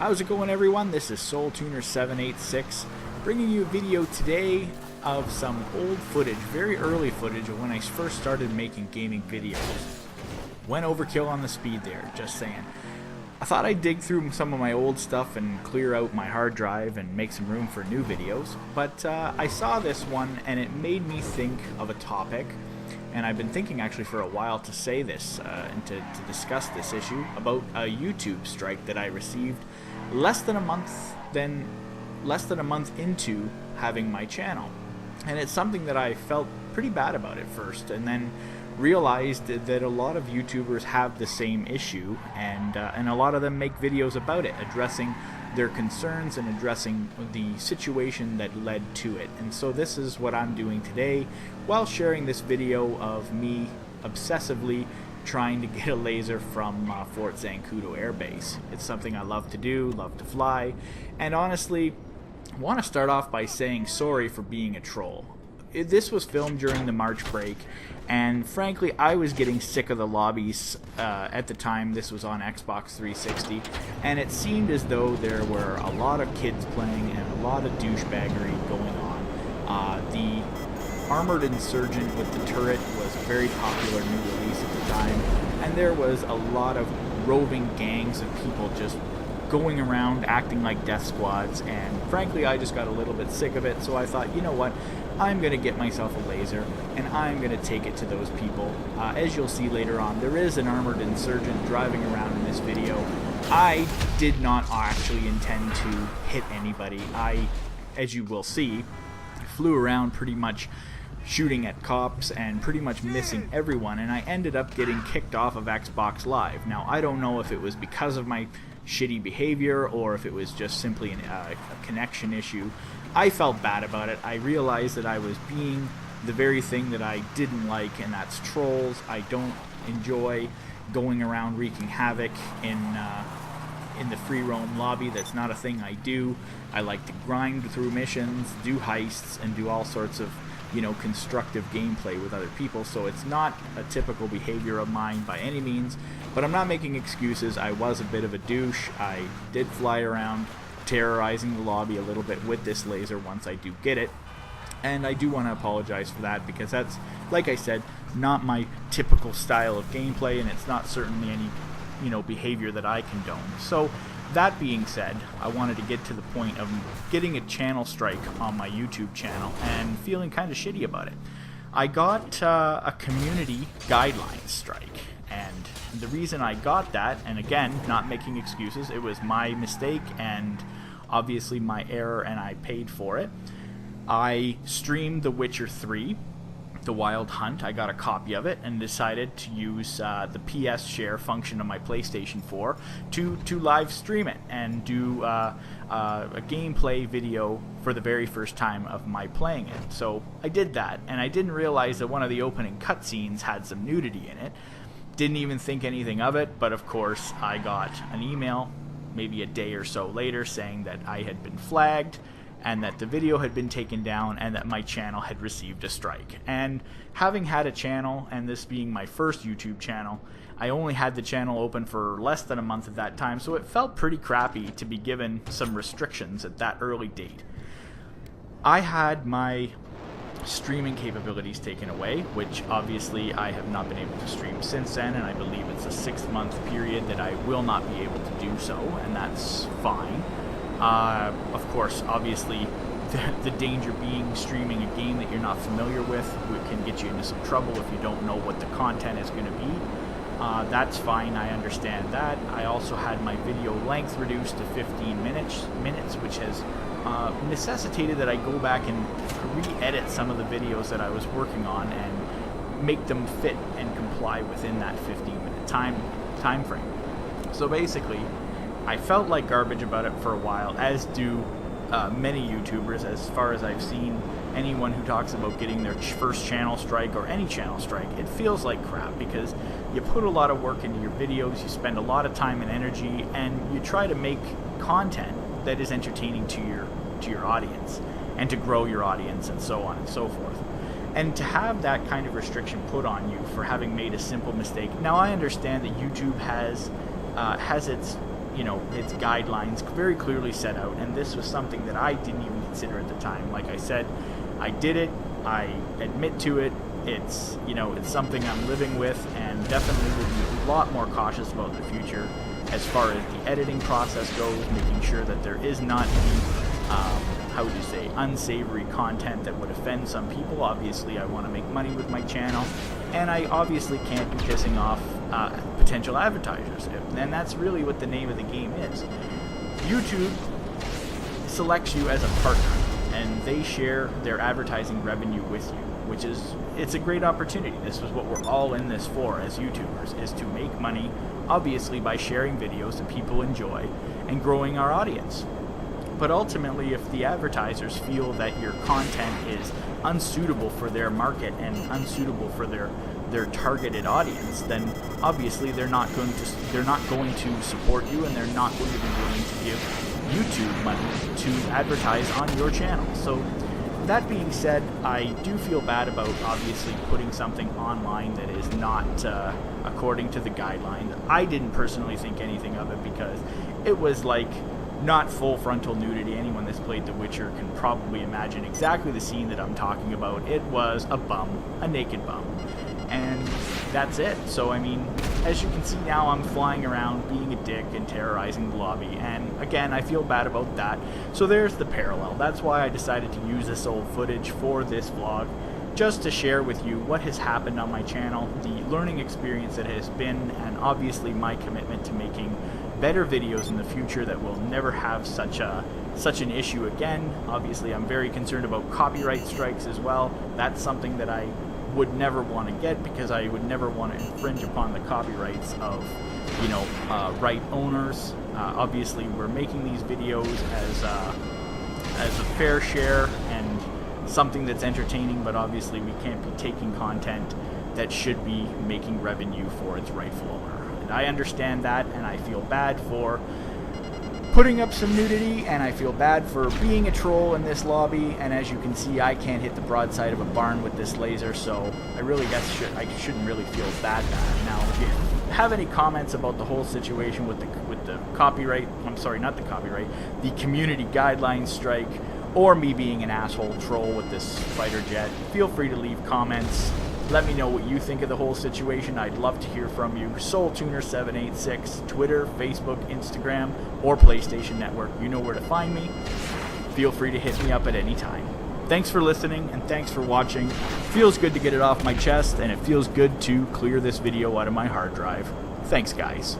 How's it going, everyone? This is SoulTuner786 bringing you a video today of some old footage, very early footage of when I first started making gaming videos. Went overkill on the speed there, just saying. I thought I'd dig through some of my old stuff and clear out my hard drive and make some room for new videos, but I saw this one and it made me think of a topic, and I've been thinking actually for a while to say this and to discuss this issue about a YouTube strike that I received less than a month into having my channel. And it's something that I felt pretty bad about at first, and then realized that a lot of YouTubers have the same issue, and a lot of them make videos about it, addressing their concerns and addressing the situation that led to it. And so this is what I'm doing today while sharing this video of me obsessively trying to get a laser from Fort Zancudo Air Base. It's something I love to do, love to fly, and honestly, I want to start off by saying sorry for being a troll. This was filmed during the March break, and frankly, I was getting sick of the lobbies at the time. This was on Xbox 360, and it seemed as though there were a lot of kids playing and a lot of douchebaggery going on. The Armored Insurgent with the turret was a very popular new release at the time, and there was a lot of roving gangs of people just going around acting like death squads, and frankly I just got a little bit sick of it, so I thought, you know what, I'm going to get myself a laser and I'm going to take it to those people. As you'll see later on, there is an Armored Insurgent driving around in this video. I did not actually intend to hit anybody. I, as you will see, flew around pretty much shooting at cops and pretty much missing everyone, and I ended up getting kicked off of Xbox Live. Now, I don't know if it was because of my shitty behavior or if it was just simply a connection issue. I felt bad about it. I realized that I was being the very thing that I didn't like, and that's trolls. I don't enjoy going around wreaking havoc in the free roam lobby. That's not a thing I do. I like to grind through missions, do heists, and do all sorts of, you know, constructive gameplay with other people, so it's not a typical behavior of mine by any means, but I'm not making excuses. I was a bit of a douche. I did fly around terrorizing the lobby a little bit with this laser once I do get it, and I do want to apologize for that, because that's, like I said, not my typical style of gameplay, and it's not certainly any, you know, behavior that I condone. So that being said, I wanted to get to the point of getting a channel strike on my YouTube channel and feeling kind of shitty about it. I got a community guidelines strike, and the reason I got that, and again, not making excuses, it was my mistake and obviously my error, and I paid for it. I streamed The Witcher 3, The Wild Hunt. I got a copy of it and decided to use the PS share function of my PlayStation 4 to live stream it and do a gameplay video for the very first time of my playing it. So I did that, and I didn't realize that one of the opening cutscenes had some nudity in it. Didn't even think anything of it, but of course I got an email maybe a day or so later saying that I had been flagged and that the video had been taken down and that my channel had received a strike. And having had a channel, and this being my first YouTube channel, I only had the channel open for less than a month at that time, so it felt pretty crappy to be given some restrictions at that early date. I had my streaming capabilities taken away, which obviously I have not been able to stream since then, and I believe it's a 6-month period that I will not be able to do so, and that's fine. Of course, obviously, the danger being streaming a game that you're not familiar with can get you into some trouble if you don't know what the content is going to be. That's fine, I understand that. I also had my video length reduced to 15 minutes, which has necessitated that I go back and re-edit some of the videos that I was working on and make them fit and comply within that 15-minute time frame. So basically, I felt like garbage about it for a while, as do many YouTubers. As far as I've seen, anyone who talks about getting their first channel strike or any channel strike, it feels like crap, because you put a lot of work into your videos, you spend a lot of time and energy, and you try to make content that is entertaining to your audience and to grow your audience and so on and so forth. And to have that kind of restriction put on you for having made a simple mistake. Now I understand that YouTube has its you know, its guidelines very clearly set out, and this was something that I didn't even consider at the time. Like I said, I did it, I admit to it, it's, you know, it's something I'm living with, and definitely will be a lot more cautious about the future as far as the editing process goes, making sure that there is not any, how would you say, unsavory content that would offend some people. Obviously, I want to make money with my channel, and I obviously can't be pissing off potential advertisers, and that's really what the name of the game is. YouTube selects you as a partner, and they share their advertising revenue with you, which is, it's a great opportunity. This is what we're all in this for as YouTubers, is to make money, obviously by sharing videos that people enjoy and growing our audience. But ultimately, if the advertisers feel that your content is unsuitable for their market and unsuitable for their targeted audience, then obviously they're not going to support you, and they're not going to be willing to give YouTube money to advertise on your channel. So that being said, I do feel bad about obviously putting something online that is not according to the guidelines. I didn't personally think anything of it because it was like not full frontal nudity. Anyone that's played The Witcher can probably imagine exactly the scene that I'm talking about. It was a bum, a naked bum. And that's it. So, I mean, as you can see now, I'm flying around being a dick and terrorizing the lobby. And again, I feel bad about that. So there's the parallel. That's why I decided to use this old footage for this vlog, just to share with you what has happened on my channel, the learning experience that has been, and obviously my commitment to making better videos in the future that will never have such an issue again. Obviously, I'm very concerned about copyright strikes as well. That's something that I would never want to get, because I would never want to infringe upon the copyrights of, you know, right owners. Obviously, we're making these videos as a fair share and something that's entertaining, but obviously we can't be taking content that should be making revenue for its rightful owner. And I understand that, and I feel bad for putting up some nudity, and I feel bad for being a troll in this lobby. And as you can see, I can't hit the broadside of a barn with this laser, so I really guess I shouldn't really feel that bad. Now, if you have any comments about the whole situation with the copyright, I'm sorry, not the copyright, the community guidelines strike, or me being an asshole troll with this fighter jet, feel free to leave comments. Let me know what you think of the whole situation. I'd love to hear from you. SoulTuner786, Twitter, Facebook, Instagram, or PlayStation Network. You know where to find me. Feel free to hit me up at any time. Thanks for listening, and thanks for watching. Feels good to get it off my chest, and it feels good to clear this video out of my hard drive. Thanks, guys.